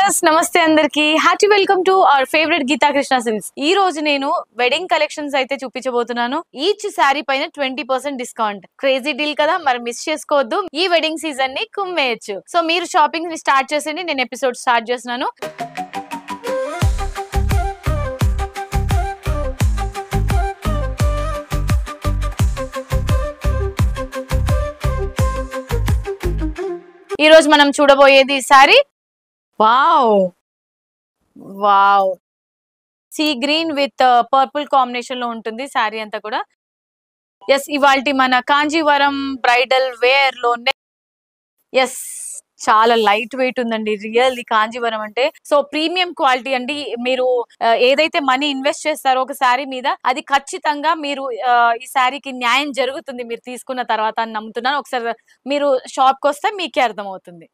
Viewers నమస్తే అందరికి hearty welcome to our favourite Geetha Krishna Silks. ఈ రోజు నేను వెడ్డింగ్ కలెక్షన్స్ అయితే చూపించబోతున్నాను. ఈచ్ శారీ పైన 20% డిస్కౌంట్. క్రేజీ డీల్ కదా, మరి మిస్ చేసుకోవద్దు. ఈ వెడ్డింగ్ సీజన్ ని కుమ్మేయచ్చు. సో మీరు షాపింగ్ ని స్టార్ట్ చేసేయండి. నేను ఎపిసోడ్ స్టార్ట్ చేస్తున్నాను. ఈ రోజు మనం చూడబోయేది sorry wow wow sea green with purple combination లో ఉంటుంది సారీ అంతా కూడా. ఎస్, ఇవాల్టి మన కాంజీవరం బ్రైడల్ వేర్ లోనే ఎస్ చాలా లైట్ వెయిట్ ఉందండి. రియల్ కాంజీవరం అంటే సో ప్రీమియం క్వాలిటీ అండి. మీరు ఏదైతే మనీ ఇన్వెస్ట్ చేస్తారో ఒక శారీ మీద, అది ఖచ్చితంగా మీరు ఈ శారీకి న్యాయం జరుగుతుంది మీరు తీసుకున్న తర్వాత అని నమ్ముతున్నాను. ఒకసారి మీరు షాప్ కి వస్తే మీకే అర్థమవుతుంది.